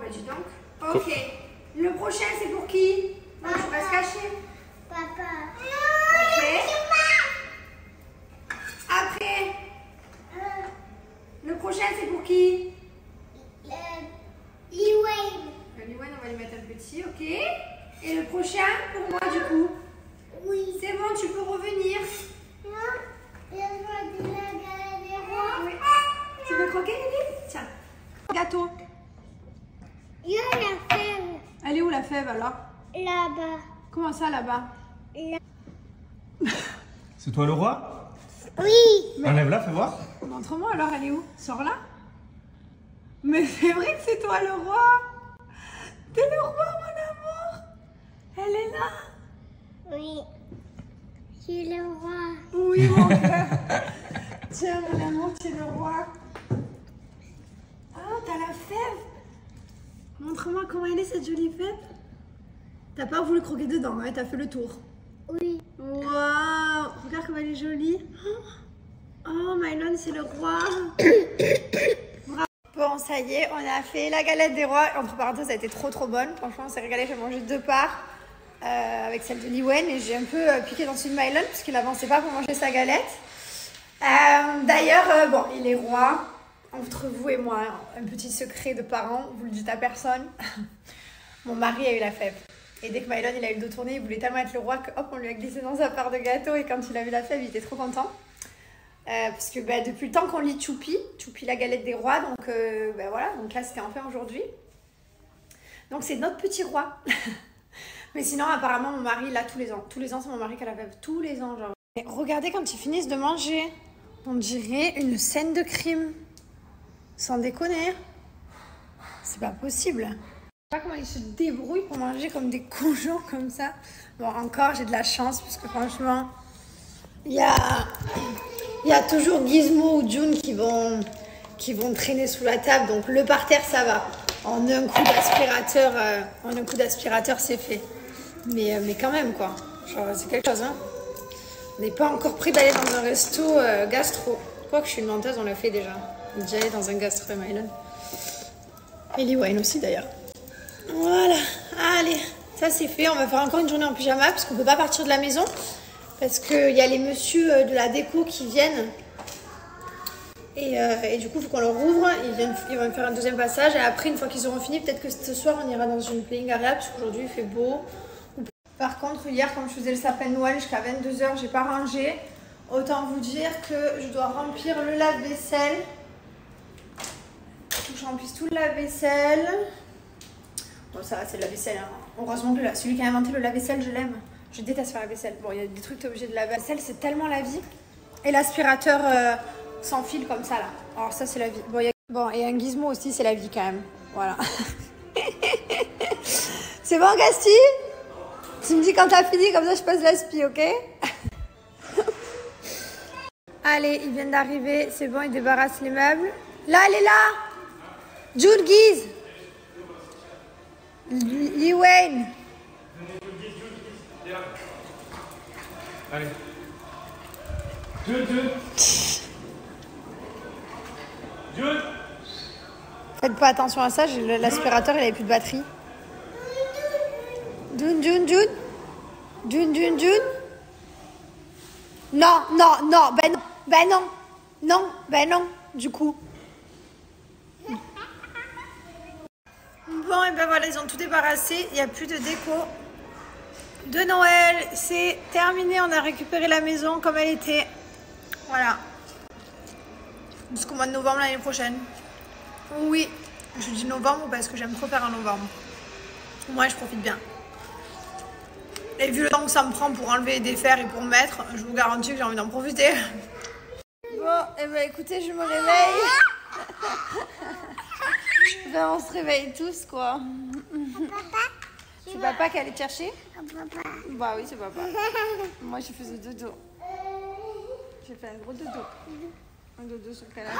bah dis donc. Ok. Le prochain, c'est pour qui? Non, tu restes caché. Papa. Ok. Après. Le prochain, c'est pour qui? Liwen. Le Liwen, on va lui mettre un petit, ok. Et le prochain, pour moi, du coup? Oui. C'est bon, tu peux revenir. Non, je veux de la galette des rois. Oui. Tu veux croquer, Lily? Tiens. Gâteau. Il y a la fève Elle est où la fève alors? là-bas. Comment ça là-bas? Là. C'est toi le roi? Oui. Enlève-la, fais voir. Montre-moi alors, elle est où? Sors là. Mais c'est vrai que c'est toi le roi. T'es le roi, mon amour. Elle est là. Oui. Je suis le roi. Oui, mon cœur. Tiens, mon amour, tu es le roi. Ah, t'as la fève. Montre-moi comment elle est cette jolie fève. T'as pas voulu croquer dedans, hein, t'as fait le tour. Oui. Waouh, regarde comme elle est jolie. Oh, Mylon, c'est le roi. Bon, ça y est, on a fait la galette des rois. Entre parenthèses, ça a été trop bonne. Franchement, on s'est régalé. J'ai mangé 2 parts avec celle de Liwen et j'ai un peu piqué dans celui de Mylon parce qu'il n'avançait pas pour manger sa galette. D'ailleurs, bon, il est roi. Entre vous et moi, un petit secret de parents, vous le dites à personne. Mon mari a eu la fève. Et dès que Mylon il a eu le dos tourné, il voulait tellement être le roi que hop, on lui a glissé dans sa part de gâteau. Et quand il a vu la fève, il était trop content. Parce que depuis le temps qu'on lit Choupi la galette des rois, donc voilà, donc là c'était enfin aujourd'hui. Donc c'est notre petit roi. Mais sinon apparemment mon mari l'a tous les ans. Tous les ans c'est mon mari qui a la fève, tous les ans genre. Et regardez quand ils finissent de manger, on dirait une scène de crime. Sans déconner. C'est pas possible. Je sais pas comment ils se débrouillent pour manger comme des cochons comme ça. Bon encore j'ai de la chance parce que franchement il y a toujours Gizmo ou June qui vont traîner sous la table. Donc le parterre ça va. En un coup d'aspirateur, c'est fait. Mais quand même quoi. Genre c'est quelque chose hein. On n'est pas encore prêt d'aller dans un resto gastro. Quoique je suis une menteuse, on l'a fait déjà. On est déjà allé dans un gastro Mylon. Et Liwen aussi d'ailleurs. Voilà. Allez, ça c'est fait. On va faire encore une journée en pyjama parce qu'on peut pas partir de la maison. Parce qu'il y a les messieurs de la déco qui viennent. Et du coup, il faut qu'on leur ouvre. Ils vont faire un deuxième passage. Et après, une fois qu'ils auront fini, peut-être que ce soir, on ira dans une playing area. Parce qu'aujourd'hui, il fait beau. Par contre, hier, quand je faisais le sapin de Noël jusqu'à 22h, j'ai pas rangé. Autant vous dire que je dois remplir le lave-vaisselle. Il faut que je remplisse tout le lave-vaisselle. Bon, ça va, c'est le lave-vaisselle. Hein. Heureusement que celui qui a inventé le lave-vaisselle, je l'aime. Je déteste faire la vaisselle. Bon, il y a des trucs que tu es obligé de laver. La vaisselle, c'est tellement la vie. Et l'aspirateur sans fil comme ça, là. Alors ça, c'est la vie. Bon, et un gizmo aussi, c'est la vie quand même. Voilà. C'est bon, Gasti? Tu me dis quand t'as fini, comme ça, je passe l'aspi, ok? Allez, ils viennent d'arriver. C'est bon, ils débarrassent les meubles. Là, elle est là. Jude Giz. Liwen. Allez. Jude. Faites pas attention à ça, l'aspirateur il avait plus de batterie. June. Non, ben non, du coup. Bon, et ben voilà, ils ont tout débarrassé, il n'y a plus de déco. De Noël, c'est terminé, on a récupéré la maison comme elle était. Voilà. Jusqu'au mois de novembre l'année prochaine. Oui, je dis novembre parce que j'aime trop faire en novembre. Moi, je profite bien. Et vu le temps que ça me prend pour enlever et défaire et pour mettre, je vous garantis que j'ai envie d'en profiter. Bon, et ben écoutez, je me réveille. Ben, on se réveille tous, quoi. Papa. C'est papa qui allait te chercher? Papa. Bah oui, c'est papa. Moi, je faisais dodo. J'ai fait un gros dodo. Un dodo sur le canapé.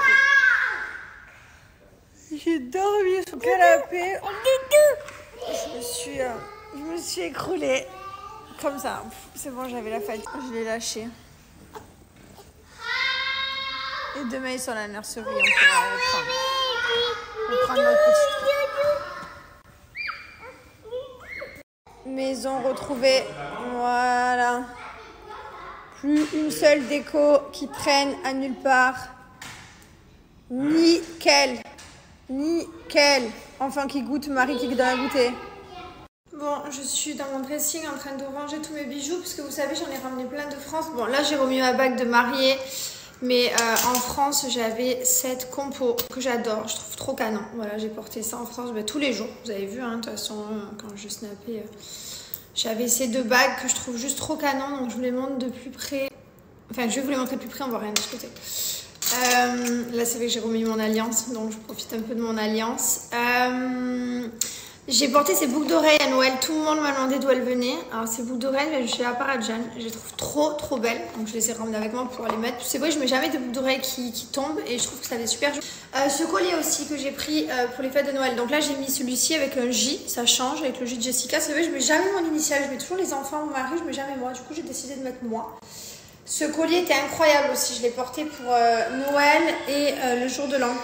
J'ai dormi sur le canapé. Je me suis écroulée. Comme ça. C'est bon, j'avais la fatigue. Je l'ai lâché. Et demain, ils sont à la nurserie. On pourra reprendre notre petite. maison retrouvée. Voilà. Plus une seule déco qui traîne à nulle part. Nickel. Nickel. Enfin, qui goûte, Marie qui donne à goûter. Bon, je suis dans mon dressing en train de ranger tous mes bijoux parce que vous savez, j'en ai ramené plein de France. Bon, là, j'ai remis ma bague de mariée. Mais en France, j'avais cette compo que j'adore. Je trouve trop canon. Voilà, j'ai porté ça en France tous les jours. Vous avez vu, hein, de toute façon, quand je snappais, j'avais ces deux bagues que je trouve juste trop canon. Donc, je vous les montre de plus près. Enfin, je vais vous les montrer de plus près, on voit rien de ce côté. Là, c'est vrai que j'ai remis mon alliance, donc je profite un peu de mon alliance. J'ai porté ces boucles d'oreilles à Noël. Tout le monde m'a demandé d'où elles venaient. Alors, ces boucles d'oreilles, je suis à Paradjan. Je les trouve trop belles. Donc, je les ai ramenées avec moi pour les mettre. C'est vrai, je mets jamais de boucles d'oreilles qui tombent. Et je trouve que ça fait super joli. Ce collier aussi que j'ai pris pour les fêtes de Noël. Donc là, j'ai mis celui-ci avec un J. Ça change avec le J de Jessica. C'est vrai, je mets jamais mon initiale. Je mets toujours les enfants, mon mari. Je mets jamais moi. Du coup, j'ai décidé de mettre moi. Ce collier était incroyable aussi. Je l'ai porté pour Noël et le jour de l'an.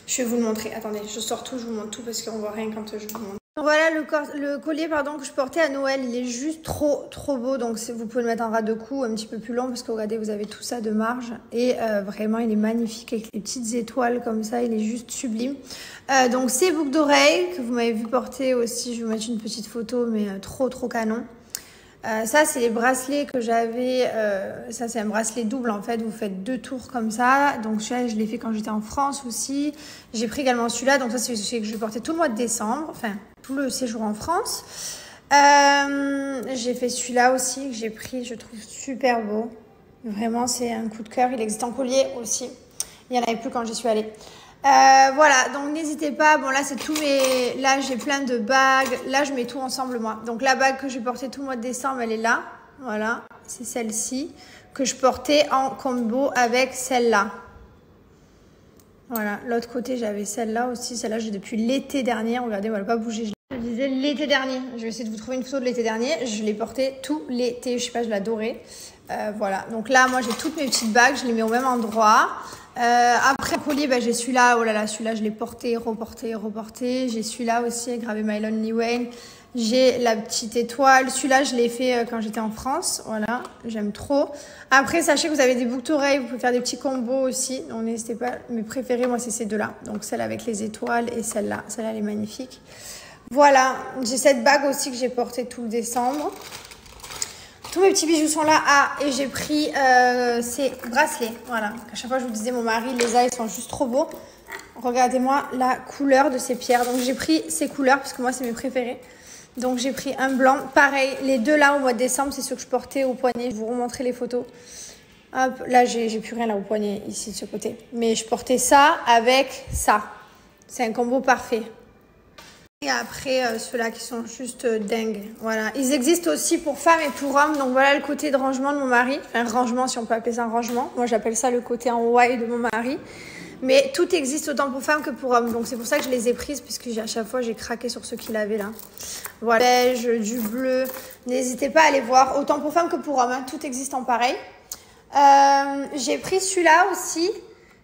Je vais vous le montrer. Attendez, je sors tout, je vous montre tout parce qu'on voit rien quand je vous montre. Voilà le collier que je portais à Noël. Il est juste trop beau. Donc vous pouvez le mettre en ras de cou un petit peu plus long parce que regardez, vous avez tout ça de marge. Et vraiment, il est magnifique avec les petites étoiles comme ça. Il est juste sublime. Donc ces boucles d'oreilles que vous m'avez vu porter aussi. Je vais vous mettre une petite photo, mais trop canon. Ça, c'est les bracelets que j'avais. Ça, c'est un bracelet double en fait. Vous faites 2 tours comme ça. Donc, celui-là, je l'ai fait quand j'étais en France aussi. J'ai pris également celui-là. Donc, ça, c'est celui que je portais tout le mois de décembre. Enfin, tout le séjour en France. J'ai fait celui-là aussi que j'ai pris. Je trouve super beau. Vraiment, c'est un coup de cœur. Il existe en collier aussi. Il n'y en avait plus quand j'y suis allée. Voilà, donc n'hésitez pas. Bon, là, c'est tous mes. Là, j'ai plein de bagues. Là, je mets tout ensemble, moi. Donc, la bague que j'ai portée tout le mois de décembre, elle est là. Voilà, c'est celle-ci que je portais en combo avec celle-là. Voilà, l'autre côté, j'avais celle-là aussi. Celle-là, j'ai depuis l'été dernier. Regardez, elle va pas bouger. Je disais l'été dernier. Je vais essayer de vous trouver une photo de l'été dernier. Je l'ai portée tout l'été. Je sais pas, je l'adorais. Voilà, donc là, moi, j'ai toutes mes petites bagues. Je les mets au même endroit. Après le collier, j'ai celui-là. Oh là là, celui-là, je l'ai porté, reporté. J'ai celui-là aussi, gravé My Lonely Wayne. J'ai la petite étoile. Celui-là, je l'ai fait quand j'étais en France. Voilà, j'aime trop. Après, sachez que vous avez des boucles d'oreilles. Vous pouvez faire des petits combos aussi. Donc, n'hésitez pas. Mes préférés, moi, c'est ces deux-là. Donc, celle avec les étoiles et celle-là. Celle-là, elle est magnifique. Voilà, j'ai cette bague aussi que j'ai portée tout décembre. Tous mes petits bijoux sont là. Ah, et j'ai pris ces bracelets. Voilà. À chaque fois, je vous disais, mon mari les a, ils sont juste trop beaux. Regardez-moi la couleur de ces pierres. Donc, j'ai pris ces couleurs parce que moi, c'est mes préférés. Donc, j'ai pris un blanc. Pareil, les deux là au mois de décembre, c'est ceux que je portais au poignet. Je vais vous remontrer les photos. Hop, là, j'ai plus rien là au poignet, ici, de ce côté. Mais je portais ça avec ça. C'est un combo parfait. Et après, ceux-là qui sont juste dingues. Voilà. Ils existent aussi pour femmes et pour hommes. Donc, voilà le côté de rangement de mon mari. Enfin, rangement, si on peut appeler ça un rangement. Moi, j'appelle ça le côté en white de mon mari. Mais tout existe autant pour femmes que pour hommes. Donc, c'est pour ça que je les ai prises. Puisque à chaque fois, j'ai craqué sur ceux qu'il avait là. Voilà. Beige, du bleu. N'hésitez pas à aller voir. Autant pour femmes que pour hommes. Hein. Tout existe en pareil. J'ai pris celui-là aussi.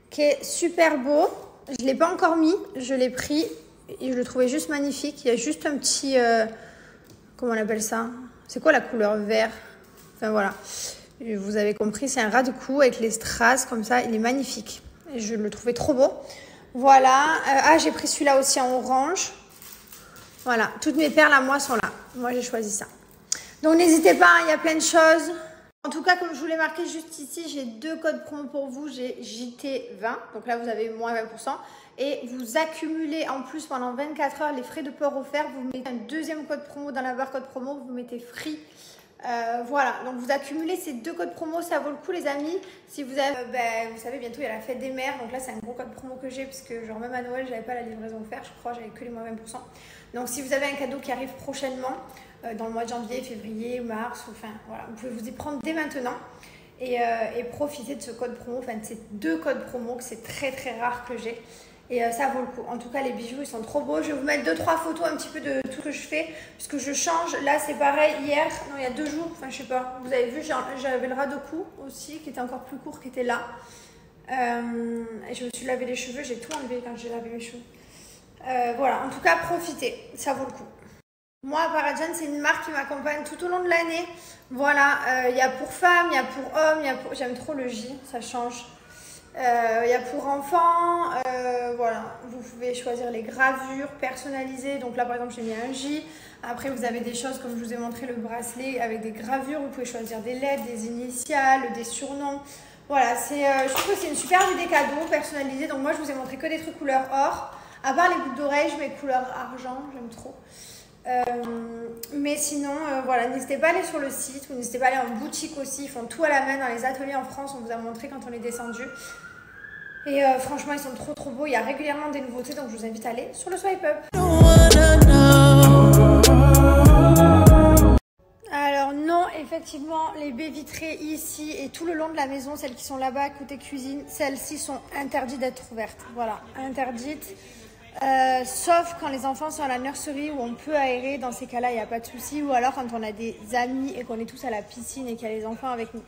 Qui est super beau. Je ne l'ai pas encore mis. Je l'ai pris. Et je le trouvais juste magnifique. Il y a juste un petit... comment on appelle ça? C'est quoi la couleur vert? Enfin voilà. Vous avez compris, c'est un ras de cou avec les strass comme ça. Il est magnifique. Et je le trouvais trop beau. Voilà. J'ai pris celui-là aussi en orange. Voilà. Toutes mes perles à moi sont là. Moi, j'ai choisi ça. Donc, n'hésitez pas. Il y a plein de choses. En tout cas, comme je vous l'ai marqué juste ici, j'ai 2 codes promo pour vous. J'ai JT20. Donc là, vous avez moins 20%. Et vous accumulez en plus pendant 24 heures les frais de port offerts. Vous mettez un deuxième code promo dans la barre code promo. Vous mettez free. Voilà. Donc vous accumulez ces 2 codes promo. Ça vaut le coup, les amis. Si vous avez, vous savez, bientôt il y a la fête des mères. Donc là, c'est un gros code promo que j'ai. Parce que genre même à Noël, j'avais pas la livraison offerte. Je crois, j'avais que les moins 20%. Donc si vous avez un cadeau qui arrive prochainement, dans le mois de janvier, février, mars, enfin voilà, vous pouvez vous y prendre dès maintenant. Et profiter de ce code promo. Enfin de ces 2 codes promo que c'est très rare que j'ai. Et ça vaut le coup. En tout cas, les bijoux, ils sont trop beaux. Je vais vous mettre 2-3 photos un petit peu de tout ce que je fais. Puisque je change. Là, c'est pareil. Hier, non, il y a 2 jours. Enfin, je sais pas. Vous avez vu, j'avais le ras de cou aussi, qui était encore plus court, qui était là. Et je me suis lavé les cheveux. J'ai tout enlevé quand j'ai lavé mes cheveux. Voilà. En tout cas, profitez. Ça vaut le coup. Moi, Parajan, c'est une marque qui m'accompagne tout au long de l'année. Voilà, il y a pour femmes, il y a pour hommes, j'aime trop le J, ça change. Il y a pour enfants, voilà, vous pouvez choisir les gravures personnalisées. Donc là, par exemple, j'ai mis un J. Après, vous avez des choses comme je vous ai montré le bracelet avec des gravures. Vous pouvez choisir des lettres, des initiales, des surnoms. Voilà, je trouve que c'est une super idée cadeau personnalisée. Donc moi, je vous ai montré que des trucs couleur or. À part les boucles d'oreilles, je mets couleur argent, j'aime trop. Mais sinon, voilà, n'hésitez pas à aller sur le site ou n'hésitez pas à aller en boutique aussi. Ils font tout à la main dans les ateliers en France. On vous a montré quand on est descendu. Et franchement, ils sont trop beaux. Il y a régulièrement des nouveautés, donc je vous invite à aller sur le swipe up. Alors non, effectivement, les baies vitrées ici et tout le long de la maison, celles qui sont là-bas côté cuisine, celles-ci sont interdites d'être ouvertes. Voilà, interdites. Sauf quand les enfants sont à la nurserie où on peut aérer, dans ces cas-là, il n'y a pas de souci. Ou alors quand on a des amis et qu'on est tous à la piscine et qu'il y a les enfants avec nous.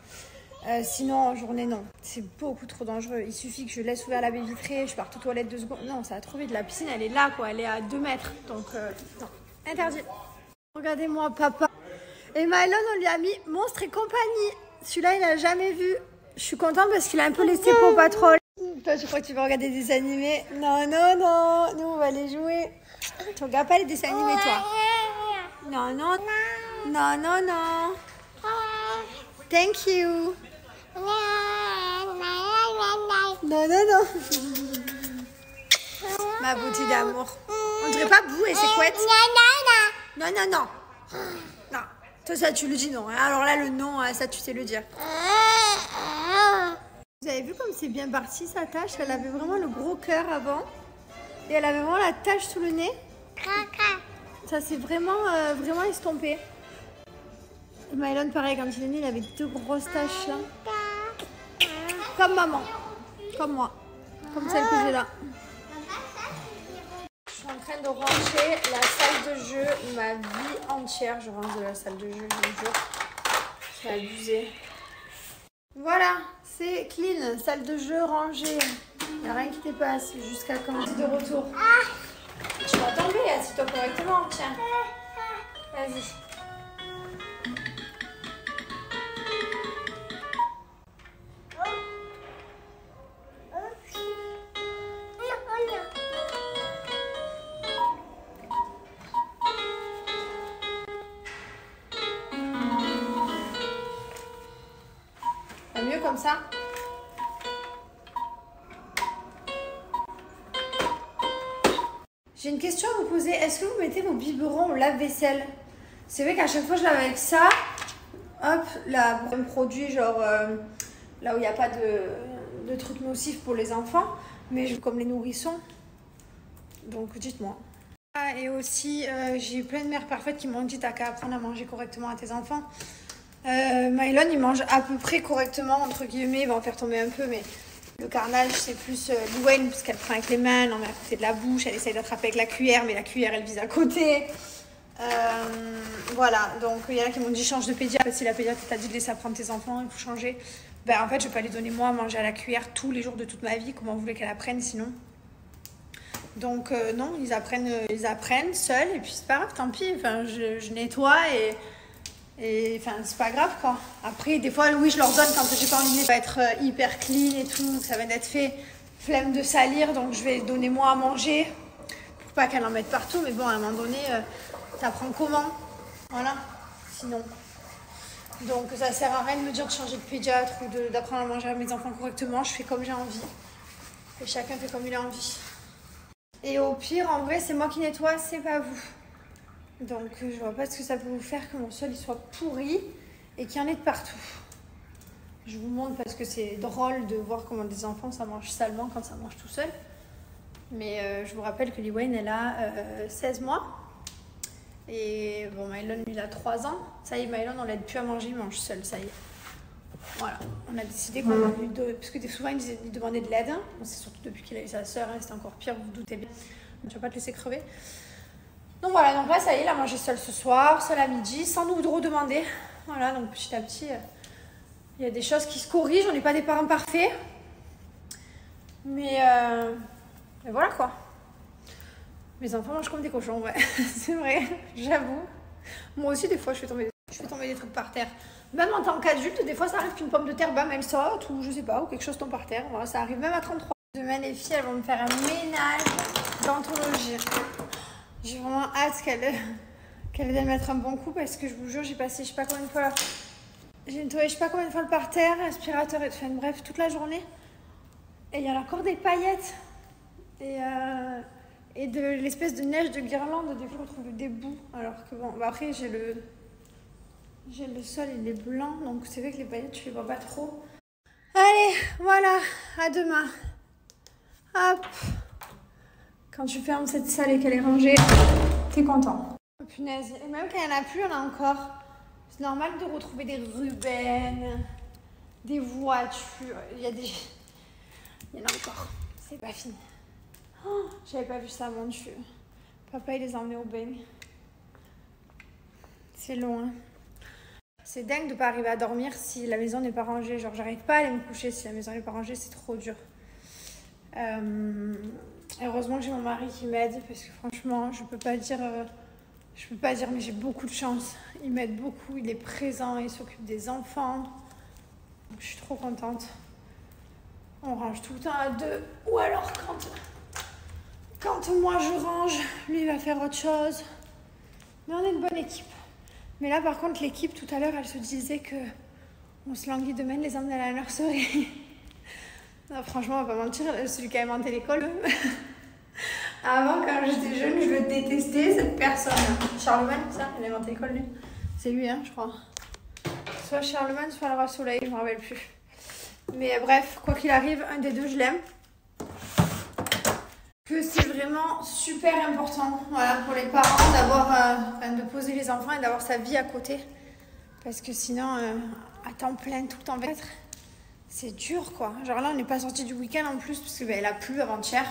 Sinon, en journée, non. C'est beaucoup trop dangereux. Il suffit que je laisse ouvert la baie vitrée, je parte aux toilettes 2 secondes. Non, ça va trop vite. La piscine, elle est là, quoi. Elle est à 2 mètres. Donc, non. Interdit. Regardez-moi, papa. Et Mylon, on lui a mis Monstres et compagnie. Celui-là, il n'a jamais vu. Je suis contente parce qu'il a un peu laissé Paw Patrol. Toi, je crois que tu veux regarder des dessins animés. Non. Nous, on va aller jouer. Tu regardes pas les dessins animés, toi? Non. Thank you. Non. Ma beauté d'amour. On dirait pas Bou et ses couettes. Non. Non. Toi, ça, tu le dis non. Alors là, le non, ça, tu sais le dire. Vous avez vu comme c'est bien parti, sa tache? Elle avait vraiment le gros cœur avant. Et elle avait vraiment la tache sous le nez. Ça s'est vraiment estompé. Et Mylon, pareil, quand il est né, il avait 2 grosses taches là. Comme maman. Comme moi. Comme celle que j'ai là. Je suis en train de ranger la salle de jeu. Ma vie entière, je range de la salle de jeu, je vous jure. C'est abusé. Voilà, c'est clean. Salle de jeu rangée. Il n'y a rien qui dépasse jusqu'à quand tu es de retour. Tu vas tomber, assis-toi correctement. Tiens. Vas-y. Mieux comme ça. J'ai une question à vous poser. Est-ce que vous mettez vos biberons au lave-vaisselle? C'est vrai qu'à chaque fois je lave avec ça. Hop, là, un produit genre là où il n'y a pas de trucs nocifs pour les enfants, mais comme les nourrissons. Donc dites-moi. Ah, et aussi, j'ai plein de mères parfaites qui m'ont dit t'as qu'à apprendre à manger correctement à tes enfants. Mylon, il mange à peu près correctement, entre guillemets, il va en faire tomber un peu, mais le carnage, c'est plus Louane, parce qu'elle prend avec les mains, elle en met à côté de la bouche, elle essaye d'attraper avec la cuillère, mais la cuillère, elle vise à côté. Voilà, donc il y en a qui m'ont dit change de pédiatre, si la pédiatre t'a dit de laisser apprendre tes enfants, il faut changer. Ben, en fait, je vais pas lui donner moi à manger à la cuillère tous les jours de toute ma vie, comment vous voulez qu'elle apprenne sinon? Donc non, ils apprennent seuls, et puis c'est pas grave, tant pis, enfin, je nettoie et enfin, c'est pas grave quoi. Après, des fois, oui, je leur donne quand j'ai pas envie de être hyper clean et tout, que ça vient d'être fait, flemme de salir, donc je vais donner moi à manger pour pas qu'elle en mette partout. Mais bon, à un moment donné, t'apprends comment? Voilà, sinon. Donc ça sert à rien de me dire de changer de pédiatre ou d'apprendre à manger à mes enfants correctement. Je fais comme j'ai envie. Et chacun fait comme il a envie. Et au pire, en vrai, c'est moi qui nettoie, c'est pas vous. Donc je vois pas ce que ça peut vous faire que mon sol il soit pourri et qu'il y en ait de partout. Je vous montre parce que c'est drôle de voir comment des enfants ça mange salement quand ça mange tout seul. Mais je vous rappelle que Liwane elle a 16 mois. Et bon, Mylon il a 3 ans. Ça y est, Mylon on l'aide plus à manger, il mange seul, ça y est. Voilà, on a décidé qu'on va lui donner, parce que souvent il demandait de l'aide. Bon, c'est surtout depuis qu'il a eu sa soeur, hein, c'était encore pire, vous vous doutez bien. Tu vas pas te laisser crever. Donc voilà, donc là ça y est, il a mangé seul ce soir, seul à midi, sans nous redemander. Voilà, donc petit à petit, il y a des choses qui se corrigent, on n'est pas des parents parfaits. Mais voilà quoi. Mes enfants mangent comme des cochons, ouais. C'est vrai, j'avoue. Moi aussi, des fois, je fais tomber des trucs par terre. Même en tant qu'adulte, des fois, ça arrive qu'une pomme de terre, bam, elle saute, ou je sais pas, ou quelque chose tombe par terre. Voilà, ça arrive même à 33. Demain, les filles, elles vont me faire un ménage d'anthologie. J'ai vraiment hâte qu'elles viennent mettre un bon coup, parce que je vous jure, j'ai passé je sais pas combien de fois là. J'ai nettoyé je sais pas combien de fois le parterre, l'aspirateur, et enfin, bref, toute la journée. Et il y a encore des paillettes. Et de l'espèce de neige de guirlande, des fois on trouve des bouts. Alors que bon, bah après j'ai le sol, il est blanc, donc c'est vrai que les paillettes tu les vois pas trop. Allez, voilà, à demain. Hop. Quand tu fermes cette salle et qu'elle est rangée, t'es content. Oh, punaise, et même quand il n'y en a plus, il y en a encore. C'est normal de retrouver des Ruben, des voitures, il y en a encore, c'est pas fini. Oh, j'avais pas vu ça, mon Dieu. Papa, il les a emmenés au bain. C'est long, hein. C'est dingue de pas arriver à dormir si la maison n'est pas rangée. Genre, j'arrive pas à aller me coucher si la maison n'est pas rangée, c'est trop dur. Heureusement que j'ai mon mari qui m'aide parce que franchement, je peux pas dire, mais j'ai beaucoup de chance. Il m'aide beaucoup, il est présent, il s'occupe des enfants. Donc, je suis trop contente. On range tout le temps à deux, ou alors quand moi je range, lui il va faire autre chose. Mais on est une bonne équipe. Mais là par contre l'équipe tout à l'heure elle se disait que on se languit demain de les emmener à la nurserie. Non, franchement on va pas mentir, celui qui a inventé l'école. Avant quand j'étais jeune je le détestais cette personne. Charlemagne, ça, il a inventé l'école lui. C'est lui hein je crois. Soit Charlemagne, soit le roi Soleil, je me rappelle plus. Mais bref, quoi qu'il arrive, un des deux je l'aime. Que c'est vraiment super important, voilà, pour les parents d'avoir, de poser les enfants et d'avoir sa vie à côté. Parce que sinon, à temps plein, tout le temps 24, c'est dur quoi. Genre là, on n'est pas sorti du week-end en plus, parce qu'il a plu avant-hier.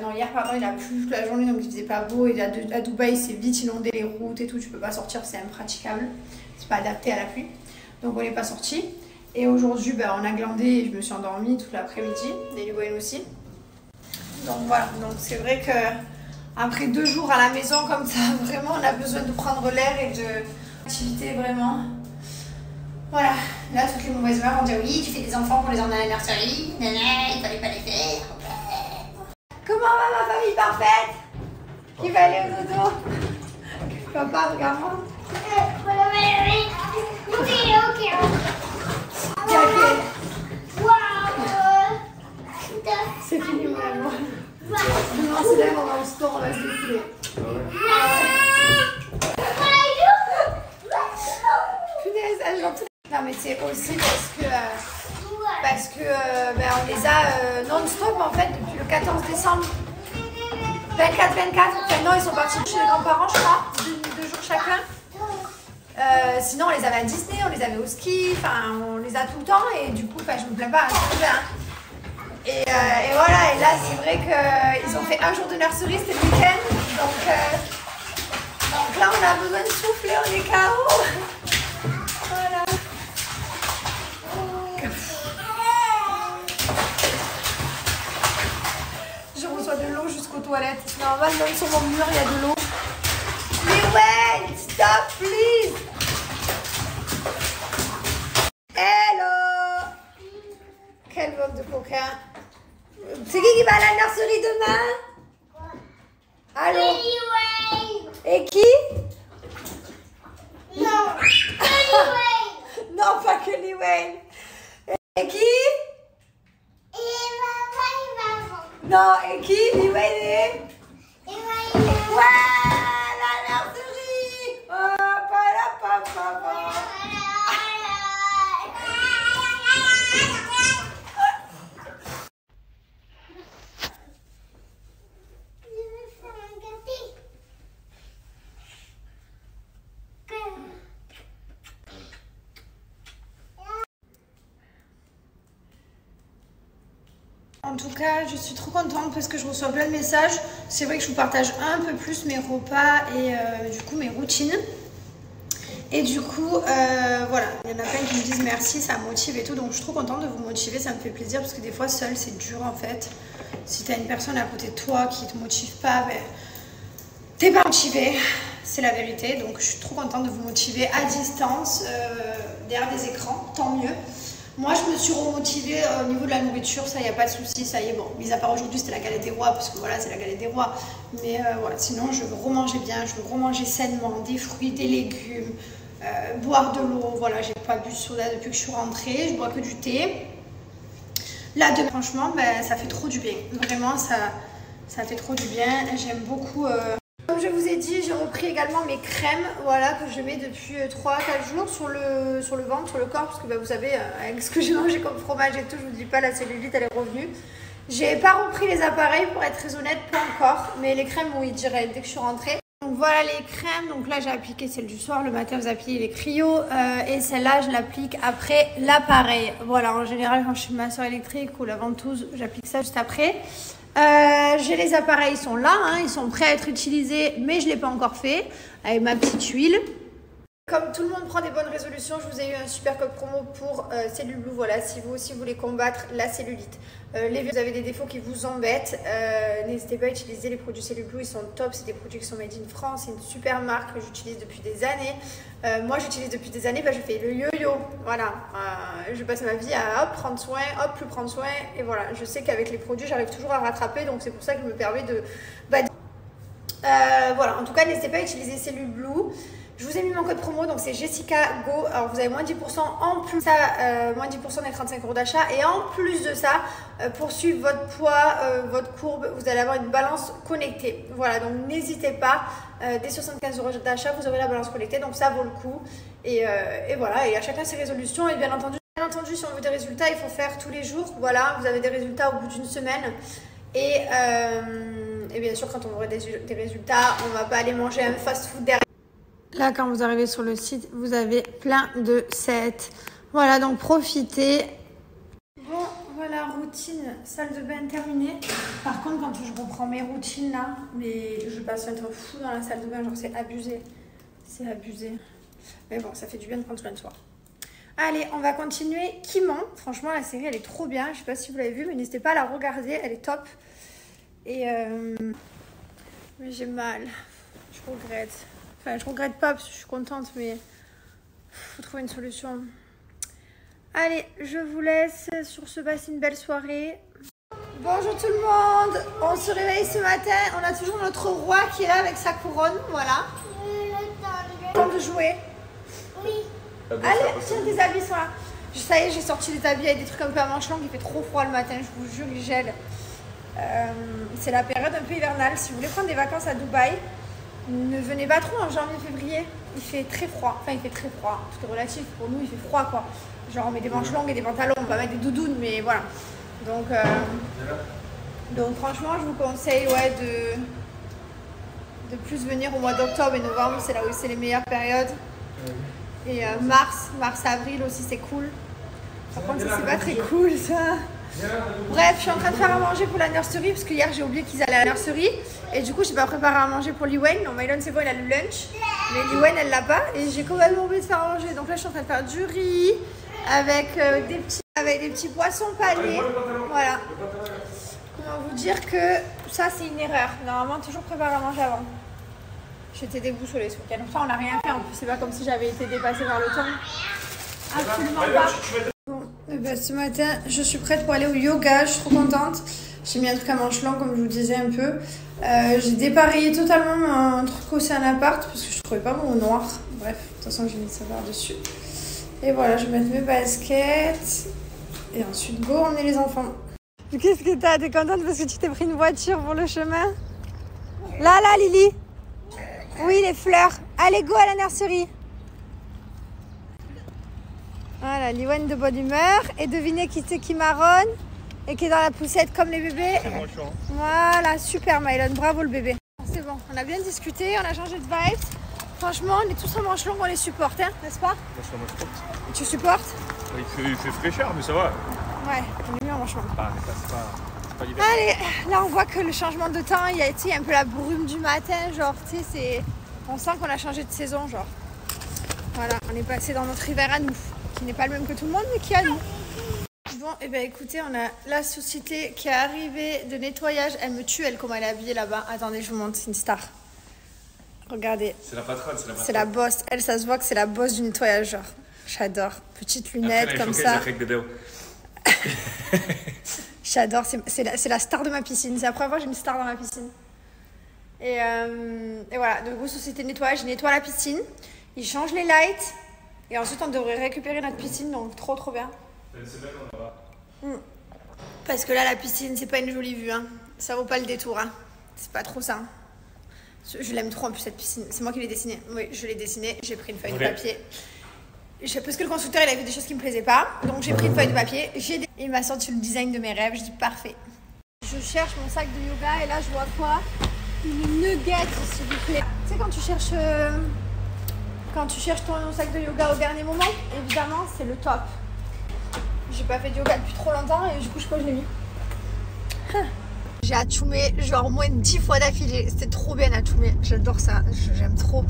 Non, hier, pardon, il a plu toute la journée, donc il faisait pas beau. Et à Dubaï, c'est vite inondé les routes et tout, tu peux pas sortir, c'est impraticable. C'est pas adapté à la pluie. Donc on n'est pas sorti. Et aujourd'hui, on a glandé et je me suis endormie toute l'après-midi. Et Louane aussi. Donc voilà, donc c'est vrai que après 2 jours à la maison comme ça, vraiment on a besoin de prendre l'air et de l'activité vraiment. Voilà, là toutes les mauvaises mères vont dire oui, tu fais des enfants pour les emmener à la nurserie, il fallait pas les faire. Comment va ma famille parfaite qui va aller au dodo? Papa, regarde-moi. C'est fini mon amour. Demain c'est là, on va au sport, on va se défouler. Punaise, elle j'entends. Non mais c'est aussi parce que on les a non-stop en fait depuis le 14 décembre. 24, enfin non ils sont partis chez les grands-parents je crois, 2 jours chacun. Sinon on les avait à Disney, on les avait au ski, enfin on les a tout le temps et du coup je me plains pas, et voilà, et là c'est vrai qu'ils ont fait 1 jour de nurserie, c'était le week-end, donc là on a besoin de souffler, on est KO. Voilà. Je reçois de l'eau jusqu'aux toilettes, c'est normal, même sur mon mur il y a de l'eau. Mais ouais, stop please. Hello. Quel bande de coquins. C'est qui va à la nurserie demain? Allô? Et qui? Non. Non, pas Kelly Wayne. Et qui? Non, et qui? Lee Wayne et? Ouais, la nurserie. Oh, pa-la-pa-pa-pa. En tout cas, je suis trop contente parce que je reçois plein de messages. C'est vrai que je vous partage un peu plus mes repas et du coup mes routines. Et du coup, voilà, il y en a plein qui me disent merci, ça motive et tout. Donc je suis trop contente de vous motiver, ça me fait plaisir parce que des fois seule c'est dur en fait. Si tu as une personne à côté de toi qui te motive pas, ben, t'es pas motivé. C'est la vérité. Donc je suis trop contente de vous motiver à distance, derrière des écrans, tant mieux. Moi, je me suis remotivée au niveau de la nourriture, ça, il n'y a pas de souci, ça y est. Bon, mis à part aujourd'hui, c'était la galette des rois, parce que voilà, c'est la galette des rois. Mais voilà, sinon, je veux remanger bien, je veux remanger sainement, des fruits, des légumes, boire de l'eau. Voilà, j'ai pas bu de soda depuis que je suis rentrée, je bois que du thé. Là, franchement, ben, ça fait trop du bien. Vraiment, ça fait trop du bien. J'aime beaucoup... Comme je vous ai dit, j'ai repris également mes crèmes, voilà, que je mets depuis 3-4 jours sur le ventre, sur le corps, parce que bah, vous savez, avec ce que j'ai mangé comme fromage et tout, je vous dis pas, la cellulite elle est revenue. J'ai pas repris les appareils, pour être très honnête, pas encore, mais les crèmes, oui, direct, dès que je suis rentrée. Donc voilà les crèmes, donc là j'ai appliqué celle du soir, le matin vous appuyez les cryo, et celle-là je l'applique après l'appareil. Voilà, en général quand je suis masseur électrique ou la ventouse, j'applique ça juste après. J'ai les appareils, ils sont là, hein, ils sont prêts à être utilisés, mais je ne l'ai pas encore fait, avec ma petite huile. Comme tout le monde prend des bonnes résolutions, je vous ai eu un super code promo pour Cellule Blue. Voilà, si vous aussi voulez combattre la cellulite. Vous avez des défauts qui vous embêtent, n'hésitez pas à utiliser les produits Cellule Blue, ils sont top, c'est des produits qui sont made in France, c'est une super marque que j'utilise depuis des années. Moi j'utilise depuis des années, je fais le yo-yo, voilà, je passe ma vie à hop prendre soin, hop plus prendre soin, et voilà, je sais qu'avec les produits j'arrive toujours à rattraper, donc c'est pour ça que je me permets de... voilà, en tout cas n'hésitez pas à utiliser Cellule Blue. Je vous ai mis mon code promo, donc c'est Jessica Go. Alors vous avez moins 10% en plus, moins 10% des 35 € d'achat. Et en plus de ça, pour suivre votre poids, votre courbe, vous allez avoir une balance connectée. Voilà, donc n'hésitez pas. Dès 75 € d'achat, vous aurez la balance connectée, donc ça vaut le coup. Et voilà, et à chacun ses résolutions. Et bien entendu, si on veut des résultats, il faut faire tous les jours. Voilà, vous avez des résultats au bout d'une semaine. Et bien sûr, quand on aura des résultats, on ne va pas aller manger un fast-food derrière. Là, quand vous arrivez sur le site, vous avez plein de sets. Voilà, donc profitez. Bon, voilà, routine, salle de bain terminée. Par contre, quand je reprends mes routines là, je passe un temps fou dans la salle de bain, genre c'est abusé. C'est abusé. Mais bon, ça fait du bien de prendre soin de soi. Allez, on va continuer. Kimon, franchement, la série, elle est trop bien. Je sais pas si vous l'avez vue, mais n'hésitez pas à la regarder. Elle est top. Et mais j'ai mal. Je regrette. Enfin, je regrette pas parce que je suis contente, mais faut trouver une solution. Allez, je vous laisse. Sur ce, passez une belle soirée. Bonjour tout le monde. On se réveille ce matin. On a toujours notre roi qui est là avec sa couronne. Voilà. Temps de jouer. Oui. Allez, tiens, tes habits sont là. Ça y est, j'ai sorti des habits avec des trucs un peu à manches longues. Il fait trop froid le matin, je vous jure, il gèle. C'est la période un peu hivernale. Si vous voulez prendre des vacances à Dubaï, ne venez pas trop en janvier-février. Il fait très froid. Enfin, il fait très froid. Tout est relatif. Pour nous, il fait froid, quoi. Genre, on met des manches longues et des pantalons. On va mettre des doudounes, mais voilà. Donc franchement, je vous conseille de plus venir au mois d'octobre et novembre. C'est là où c'est les meilleures périodes. Et mars-avril aussi, c'est cool. Par contre, ça, c'est pas très cool, ça. Bref, je suis en train de faire à manger pour la nursery parce que hier j'ai oublié qu'ils allaient à la nursery et du coup j'ai pas préparé à manger pour Liwen. Non, Mylon c'est bon, il a le lunch, mais Liwen elle l'a pas et j'ai complètement oublié de faire à manger. Donc là je suis en train de faire du riz avec des petits poissons panés. Voilà. Comment vous dire que ça c'est une erreur. Normalement toujours préparer à manger avant. J'étais déboussolée ce week-end. Enfin on n'a rien fait en plus, c'est pas comme si j'avais été dépassée par le temps. Absolument pas. Bon, ben, ce matin, je suis prête pour aller au yoga, je suis trop contente. J'ai mis un truc à manches longues, comme je vous disais un peu. J'ai dépareillé totalement un truc aussi en appart parce que je trouvais pas mon noir. Bref, de toute façon, j'ai mis ça par-dessus. Et voilà, je vais mettre mes baskets. Et ensuite, go, emmener les enfants. Qu'est-ce que t'as? T'es contente parce que tu t'es pris une voiture pour le chemin? Là, Lily. Oui, les fleurs. Allez, go à la nurserie. Voilà, Liwen de bonne humeur. Et devinez qui c'est qui marronne et qui est dans la poussette comme les bébés. Voilà, super Mylon, bravo le bébé. C'est bon, on a bien discuté, on a changé de vibes. Franchement, on est tous en manches longues, on les supporte, hein, n'est-ce pas? Moi, je supporte. Tu supportes? Il fait fraîcheur, mais ça va. Ouais, on est mis en manches longues. C'est pas l'hiver. Allez, là on voit que le changement de temps, il y a un peu la brume du matin, genre, tu sais, on sent qu'on a changé de saison, genre. Voilà, on est passé dans notre hiver à nous. Qui n'est pas le même que tout le monde, mais qui est à nous. Bon, et ben écoutez, on a la société qui est arrivée de nettoyage. Elle me tue, elle, comment elle est habillée là-bas. Attendez, je vous montre, c'est une star. Regardez. C'est la patronne, c'est la patronne. C'est la boss. Elle, ça se voit que c'est la boss du nettoyageur. J'adore. Petites lunettes comme ça. J'adore. C'est la star de ma piscine. C'est la première fois que j'ai une star dans ma piscine. Et voilà. Du coup, société de nettoyage, ils nettoient la piscine. Ils changent les lights. Et ensuite, on devrait récupérer notre piscine. Donc, trop, trop bien. Parce que là, la piscine, c'est pas une jolie vue. Hein. Ça vaut pas le détour. Hein. C'est pas trop ça. Je l'aime trop en plus, cette piscine. C'est moi qui l'ai dessinée. Oui, je l'ai dessinée. J'ai pris une feuille de papier. Parce que le constructeur, il a fait des choses qui me plaisaient pas. Donc, j'ai pris une feuille de papier. Il m'a sorti le design de mes rêves. Je dis parfait. Je cherche mon sac de yoga et là, je vois quoi? Une nugget, s'il vous plaît. Tu sais, quand tu cherches ton sac de yoga au dernier moment, évidemment, c'est le top. J'ai pas fait de yoga depuis trop longtemps et du coup, je crois que je l'ai mis. J'ai atchoumé genre au moins 10 fois d'affilée. C'était trop bien atchoumé. J'adore ça. J'aime trop.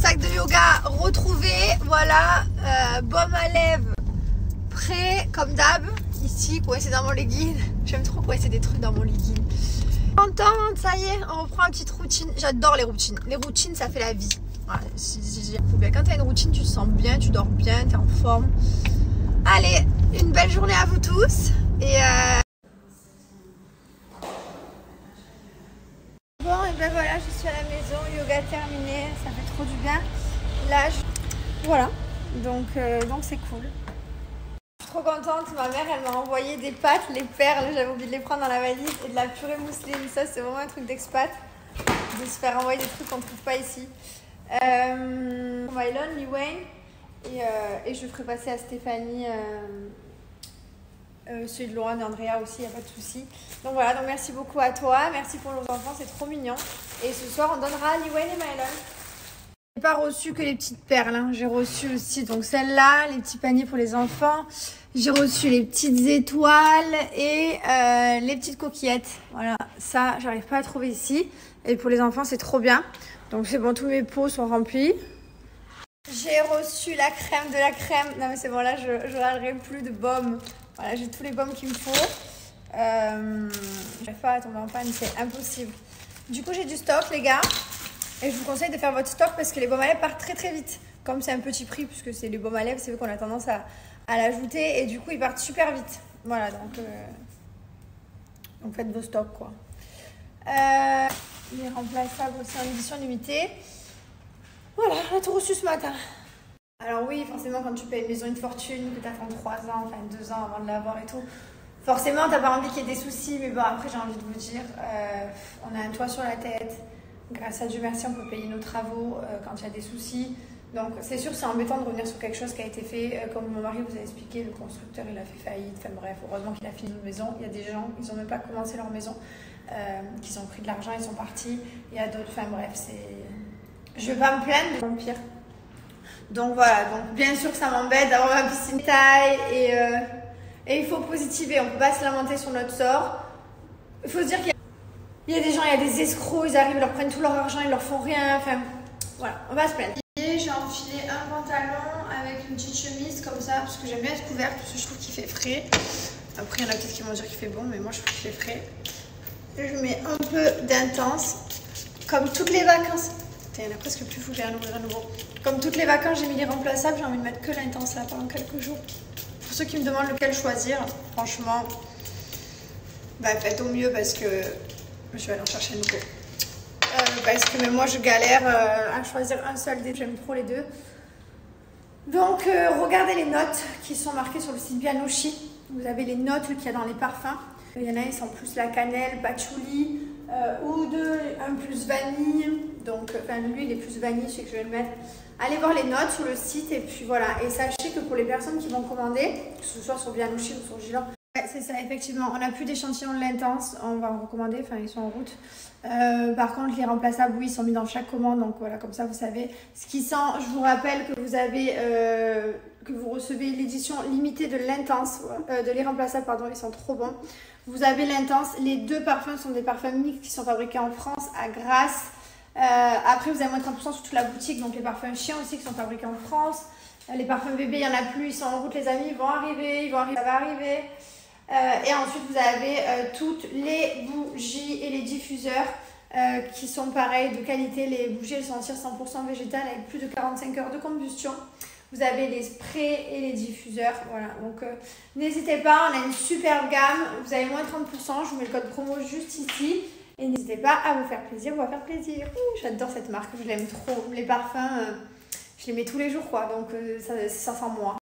Sac de yoga retrouvé. Voilà. Baume à lèvres prêt comme d'hab. Ici, coincé dans mon legging. J'aime trop coincer des trucs dans mon legging. Contente, ça y est. On reprend une petite routine. J'adore les routines. Les routines, ça fait la vie. Voilà, quand tu as une routine, tu te sens bien, tu dors bien, tu es en forme. Allez, une belle journée à vous tous. Et bon, et ben voilà, je suis à la maison, yoga terminé, ça fait trop du bien. Là, voilà, donc c'est cool. Je suis trop contente, ma mère, elle m'a envoyé des pâtes, les perles, j'avais oublié de les prendre dans la valise, et de la purée mousseline. Ça, c'est vraiment un truc d'expat, de se faire envoyer des trucs qu'on ne trouve pas ici. Mylon, Lee Wayne, et je ferai passer à Stéphanie celui de Laurent et Andrea aussi, il n'y a pas de souci. Donc voilà, donc merci beaucoup à toi, merci pour nos enfants, c'est trop mignon. Et ce soir, on donnera Lee Wayne et Mylon. J'ai pas reçu que les petites perles, hein. J'ai reçu aussi donc celle-là, les petits paniers pour les enfants. J'ai reçu les petites étoiles et les petites coquillettes. Voilà, ça, j'arrive pas à trouver ici. Et pour les enfants, c'est trop bien. Donc c'est bon, tous mes pots sont remplis. J'ai reçu la crème de la crème. Non mais c'est bon, là, je râlerai plus de baume. Voilà, j'ai tous les baumes qu'il me faut. Je vais pas tomber en panne, c'est impossible. Du coup, j'ai du stock, les gars. Et je vous conseille de faire votre stock parce que les baumes à lèvres partent très très vite. Comme c'est un petit prix, puisque c'est les baumes à lèvres, c'est vrai qu'on a tendance à l'ajouter. Et du coup, ils partent super vite. Voilà, donc faites vos stocks, quoi. Les remplaçables aussi en édition limitée. Voilà, on a tout reçu ce matin. Alors oui, forcément, quand tu payes une maison une fortune, que tu attends 3 ans, enfin 2 ans avant de l'avoir et tout, forcément, t'as pas envie qu'il y ait des soucis. Mais bon, après, j'ai envie de vous dire, on a un toit sur la tête. Grâce à Dieu merci, on peut payer nos travaux quand il y a des soucis. Donc, c'est sûr, c'est embêtant de revenir sur quelque chose qui a été fait. Comme mon mari vous a expliqué, le constructeur, il a fait faillite. Enfin bref, heureusement qu'il a fini notre maison. Il y a des gens, ils n'ont même pas commencé leur maison, qu'ils ont pris de l'argent, ils sont partis. Il y a d'autres, enfin bref, c'est... Je vais pas me plaindre, mais bon, pire. Donc voilà, donc bien sûr que ça m'embête d'avoir ma piscine taille et il faut positiver. On peut pas se lamenter sur notre sort. Il faut se dire qu'il y a des gens, il y a des escrocs, ils arrivent, ils leur prennent tout leur argent, ils leur font rien. Enfin, voilà, on va se plaindre. J'ai enfilé un pantalon avec une petite chemise comme ça parce que j'aime bien être couverte parce que je trouve qu'il fait frais. Après, il y en a peut-être qui vont dire qu'il fait bon, mais moi je trouve qu'il fait frais. Je mets un peu d'intense, comme toutes les vacances. Il y en a presque plus, il faut que j'aille en ouvrir à nouveau. Comme toutes les vacances, j'ai mis les remplaçables, j'ai envie de mettre que l'intense là pendant quelques jours. Pour ceux qui me demandent lequel choisir, franchement, faites au mieux parce que je vais aller en chercher un nouveau. Parce que même moi je galère à choisir un seul des deux, j'aime trop les deux. Donc regardez les notes qui sont marquées sur le site Bianoshi. Vous avez les notes qu'il y a dans les parfums. Il y en a, ils sont plus la cannelle, patchouli, oud, un plus vanille. Donc lui il est plus vanille, je sais que je vais le mettre. Allez voir les notes sur le site et puis voilà. Et sachez que pour les personnes qui vont commander, que ce soit sur Bianoshi ou sur Gilan, c'est ça, effectivement. On n'a plus d'échantillons de l'intense. On va en recommander, enfin ils sont en route. Par contre, les remplaçables, oui, ils sont mis dans chaque commande. Donc voilà, comme ça, vous savez. Ce qui sent, je vous rappelle que vous avez, que vous recevez l'édition limitée de l'intense, de les remplaçables, pardon, ils sont trop bons. Vous avez l'intense. Les deux parfums sont des parfums mixtes qui sont fabriqués en France, à Grasse. Après, vous avez moins de 30% sur toute la boutique. Donc les parfums chiens aussi qui sont fabriqués en France. Les parfums bébés, il n'y en a plus, ils sont en route les amis, ils vont arriver, ça va arriver. Et ensuite vous avez toutes les bougies et les diffuseurs qui sont pareils de qualité. Les bougies elles sont en cire 100% végétale avec plus de 45 heures de combustion. Vous avez les sprays et les diffuseurs, voilà, donc n'hésitez pas, on a une superbe gamme, vous avez moins 30%, je vous mets le code promo juste ici. Et n'hésitez pas à vous faire plaisir, on va faire plaisir. J'adore cette marque, je l'aime trop, les parfums, je les mets tous les jours quoi, donc ça sent moi.